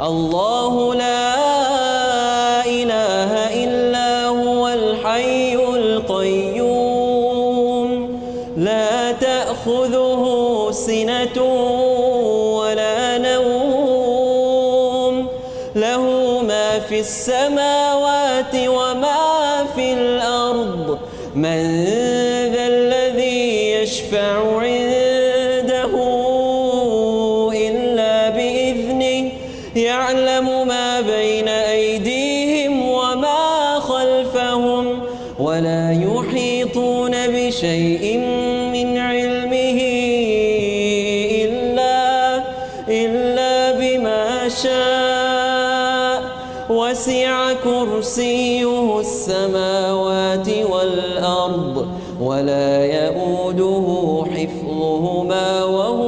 الله لا إله إلا هو الحي القيوم لا تأخذه سنة ولا نوم له ما في السماوات وما في الأرض من ذا الذي يشفع عنده إلا بإذنه يعلم ما بين أيديهم وما خلفهم ولا يحيطون بشيء من علمه إلا بما شاء وسع كرسيه السماوات والأرض ولا يؤوده حفظهما وهو